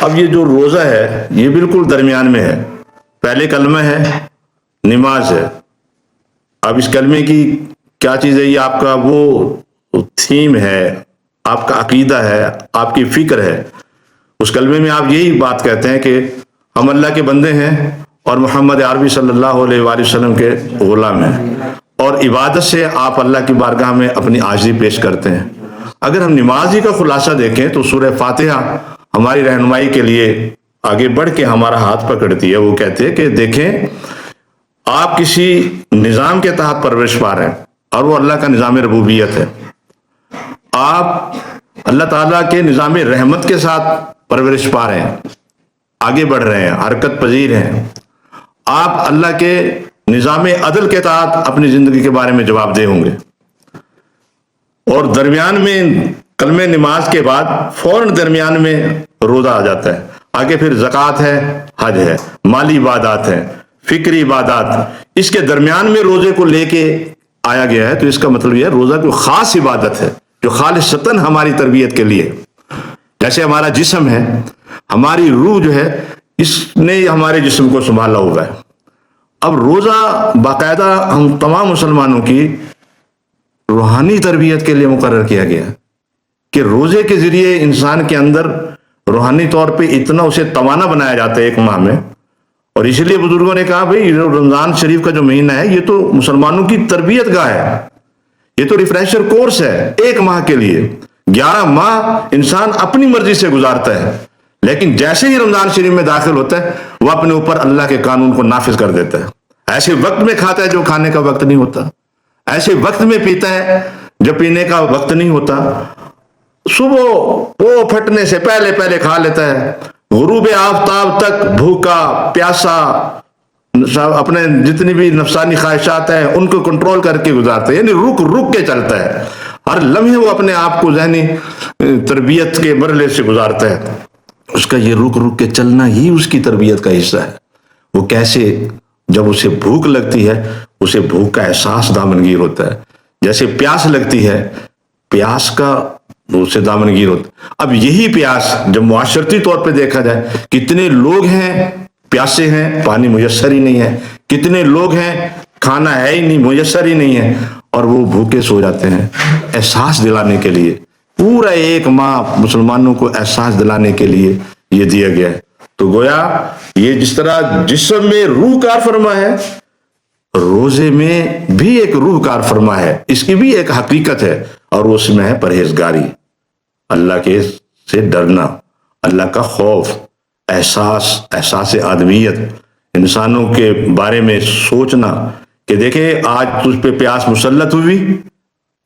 اب یہ جو روزہ ہے یہ بالکل درمیان میں ہے، پہلے کلمہ ہے، نماز ہے۔ اب اس کلمے کی کیا چیز ہے؟ یہ آپ کا وہ تھیم ہے، آپ کا عقیدہ ہے، آپ کی فکر ہے۔ اس کلمے میں آپ یہی بات کہتے ہیں کہ ہم اللہ کے بندے ہیں اور محمد عربی صلی اللہ علیہ وآلہ وسلم کے غلام ہیں، اور عبادت سے آپ اللہ کی بارگاہ میں اپنی عاجزی پیش کرتے ہیں۔ اگر ہم نماز ہی کا خلاصہ دیکھیں تو سورہ فاتحہ ہماری رہنمائی کے لیے آگے بڑھ کے ہمارا ہاتھ پکڑتی ہے۔ وہ کہتے ہیں کہ دیکھیں، آپ کسی نظام کے تحت پرورش پا رہے ہیں اور وہ اللہ کا نظام ربوبیت ہے۔ آپ اللہ تعالیٰ کے نظام رحمت کے ساتھ پرورش پا رہے ہیں، آگے بڑھ رہے ہیں، حرکت پذیر ہیں۔ آپ اللہ کے نظام عدل کے تحت اپنی زندگی کے بارے میں جواب دہ ہوں گے۔ اور درمیان میں کلمہ نماز کے بعد فوراً درمیان میں روزہ آ جاتا ہے، آگے پھر زکوٰۃ ہے، حج ہے، مالی عبادات ہے، فکری عبادات۔ اس کے درمیان میں روزے کو لے کے آیا گیا ہے، تو اس کا مطلب یہ ہے روزہ کوئی خاص عبادت ہے جو خالصتاً ہماری تربیت کے لیے۔ جیسے ہمارا جسم ہے، ہماری روح جو ہے اس نے ہمارے جسم کو سنبھالا ہوا ہے۔ اب روزہ باقاعدہ ہم تمام مسلمانوں کی روحانی تربیت کے لیے مقرر کیا گیا کہ روزے کے ذریعے انسان کے اندر روحانی طور پہ اتنا اسے توانا بنایا جاتا ہے ایک ماہ میں۔ اور اس لیے بزرگوں نے کہا بھئی رمضان شریف کا جو مہینہ ہے یہ تو مسلمانوں کی تربیت گاہ ہے، یہ تو ریفریشر کورس ہے ایک ماہ کے لیے۔ 11 ماہ انسان اپنی مرضی سے گزارتا ہے، لیکن جیسے ہی رمضان شریف میں داخل ہوتا ہے وہ اپنے اوپر اللہ کے قانون کو نافذ کر دیتا ہے۔ ایسے وقت میں کھاتا ہے جو کھانے کا وقت نہیں ہوتا، ایسے وقت میں پیتا ہے جب پینے کا وقت نہیں ہوتا، صبح وہ پھٹنے سے پہلے پہلے کھا لیتا ہے، غروب آفتاب تک بھوکا پیاسا اپنے جتنی بھی نفسانی خواہشات ہیں ان کو کنٹرول کر کے گزارتا ہے، یعنی رک رک کے چلتا ہے۔ ہر لمحے وہ اپنے آپ کو ذہنی تربیت کے مرحلے سے گزارتا ہے۔ اس کا یہ رک رک کے چلنا ہی اس کی تربیت کا حصہ ہے۔ وہ کیسے جب اسے بھوک لگتی ہے اسے بھوک کا احساس دامنگیر ہوتا ہے، جیسے پیاس لگتی ہے پیاس کا اسے دامنگیر ہوتا ہے۔ اب یہی پیاس جب معاشرتی طور پہ دیکھا جائے، کتنے لوگ ہیں پیاسے ہیں، پانی میسر ہی نہیں ہے، کتنے لوگ ہیں کھانا ہے ہی نہیں، میسر ہی نہیں ہے، اور وہ بھوکے سو جاتے ہیں۔ احساس دلانے کے لیے پورا ایک ماہ مسلمانوں کو احساس دلانے کے لیے یہ دیا گیا ہے۔ تو گویا یہ جس طرح جسم میں روح کار فرما ہے، روزے میں بھی ایک روح کار فرما ہے، اس کی بھی ایک حقیقت ہے، اور اس میں ہے پرہیزگاری، اللہ کے سے ڈرنا، اللہ کا خوف، احساس آدمیت، انسانوں کے بارے میں سوچنا کہ دیکھیں آج تجھ پہ پیاس مسلط ہوئی،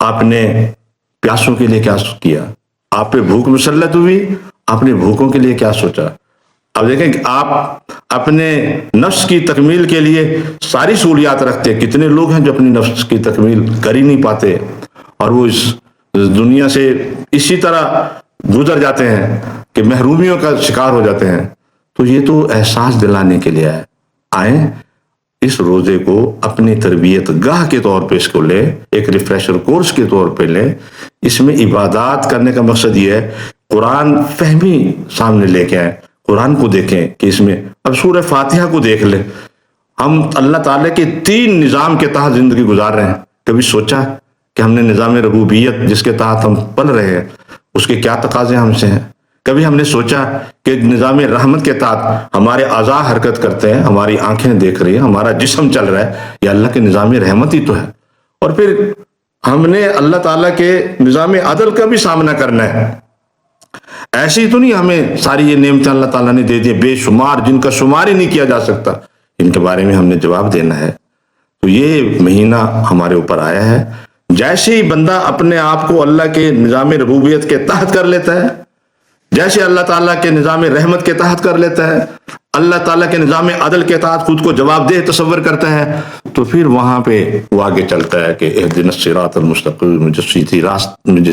آپ نے پیاسوں کے لیے کیا کیا، آپ پہ بھوک مسلط ہوئی، آپ نے بھوکوں کے لیے کیا سوچا۔ اب دیکھیں کہ آپ اپنے نفس کی تکمیل کے لیے ساری سہولیات رکھتے ہیں، کتنے لوگ ہیں جو اپنی نفس کی تکمیل کر ہی نہیں پاتے اور وہ اس دنیا سے اسی طرح گزر جاتے ہیں کہ محرومیوں کا شکار ہو جاتے ہیں۔ تو یہ تو احساس دلانے کے لیے آئیں، اس روزے کو اپنی تربیت گاہ کے طور پہ اس کو لیں، ایک ریفریشر کورس کے طور پہ لیں۔ اس میں عبادات کرنے کا مقصد یہ ہے قرآن فہمی سامنے لے کے آئیں، قرآن کو دیکھیں کہ اس میں اب سورہ فاتحہ کو دیکھ لیں۔ ہم اللہ تعالیٰ کے 3 نظام کے تحت زندگی گزار رہے ہیں، کبھی سوچا کہ ہم نے نظام ربوبیت جس کے تحت ہم پل رہے ہیں اس کے کیا تقاضے ہم سے ہیں؟ کبھی ہم نے سوچا کہ نظام رحمت کے تحت ہمارے اعضاء حرکت کرتے ہیں، ہماری آنکھیں دیکھ رہی ہیں، ہمارا جسم چل رہا ہے، یہ اللہ کے نظام رحمت ہی تو ہے۔ اور پھر ہم نے اللہ تعالیٰ کے نظام عدل کا بھی سامنا کرنا ہے۔ ایسے ہی تو نہیں ہمیں ساری یہ نعمتیں اللہ تعالیٰ نے دے دی بے شمار، جن کا شمار ہی نہیں کیا جا سکتا، ان کے بارے میں ہم نے جواب دینا ہے۔ تو یہ مہینہ ہمارے اوپر آیا ہے، جیسے ہی بندہ اپنے آپ کو اللہ کے نظام ربوبیت کے تحت کر لیتا ہے، جیسے اللہ تعالیٰ کے نظام رحمت کے تحت کر لیتا ہے، اللہ تعالیٰ کے نظام عدل کے تحت خود کو جواب دہ تصور کرتا ہے، تو پھر وہاں پہ وہ آگے چلتا ہے کہ اہدنا الصراط المستقیم، مجھے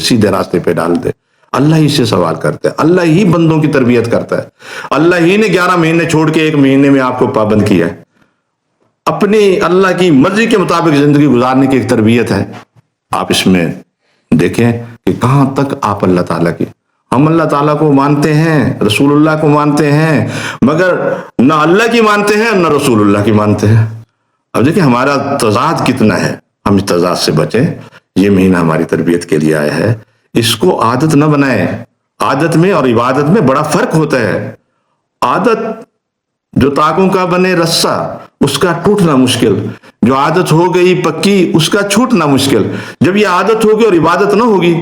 سیدھے راستے پہ ڈال دے۔ اللہ ہی سے سوال کرتا ہے، اللہ ہی بندوں کی تربیت کرتا ہے، اللہ ہی نے 11 مہینے چھوڑ کے 1 مہینے میں آپ کو پابند کیا ہے۔ اپنی اللہ کی مرضی کے مطابق زندگی گزارنے کی ایک تربیت ہے۔ آپ اس میں دیکھیں کہ کہاں تک آپ اللہ تعالیٰ کی ہم اللہ تعالیٰ کو مانتے ہیں، رسول اللہ کو مانتے ہیں، مگر نہ اللہ کی مانتے ہیں نہ رسول اللہ کی مانتے ہیں۔ اب دیکھیں ہمارا تضاد کتنا ہے، ہم اس تضاد سے بچیں۔ یہ مہینہ ہماری تربیت کے لیے آیا ہے، اس کو عادت نہ بنائیں۔ عادت میں اور عبادت میں بڑا فرق ہوتا ہے۔ عادت جو تاکوں کا بنے رسہ، اس کا ٹوٹنا مشکل، جو عادت ہو گئی پکی اس کا چھوٹنا مشکل۔ جب یہ عادت ہوگی اور عبادت نہ ہوگی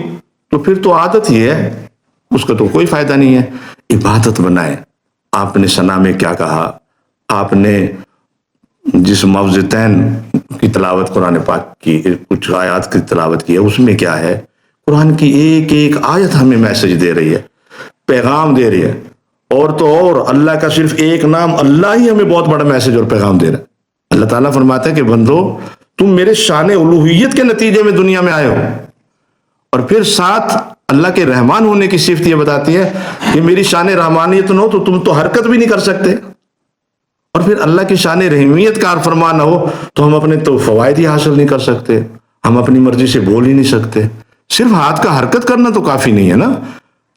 تو پھر تو عادت ہی ہے، اس کا تو کوئی فائدہ نہیں ہے۔ عبادت بنائیں۔ آپ نے ثنا میں کیا کہا، آپ نے جس موعظتین کی تلاوت قرآن پاک کی، کچھ آیات کی تلاوت کی ہے، اس میں کیا ہے؟ قرآن کی ایک ایک آیت ہمیں میسج دے رہی ہے، پیغام دے رہی ہے۔ اور تو اور اللہ کا صرف ایک نام اللہ ہی ہمیں بہت بڑا میسج اور پیغام دے رہا ہے۔ اللہ تعالیٰ فرماتا ہے کہ بندو تم میرے شان الوہیت کے نتیجے میں دنیا میں آئے ہو، اور پھر ساتھ اللہ کے رحمان ہونے کی صفت یہ بتاتی ہے کہ میری شان رحمانیت نہ ہو تو تم تو حرکت بھی نہیں کر سکتے، اور پھر اللہ کی شان رحیمیت کا فرمان نہ ہو تو ہم اپنے تو فوائد ہی حاصل نہیں کر سکتے، ہم اپنی مرضی سے بول ہی نہیں سکتے۔ صرف ہاتھ کا حرکت کرنا تو کافی نہیں ہے نا،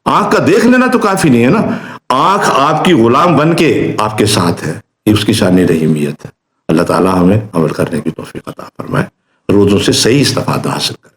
آنکھ کا دیکھ لینا تو کافی نہیں ہے نا، آنکھ آپ کی غلام بن کے آپ کے ساتھ ہے، یہ اس کی شان رحیمیت ہے۔ اللہ تعالیٰ ہمیں عمل کرنے کی توفیق عطا فرمائے، روزوں سے صحیح استفادہ حاصل کریں۔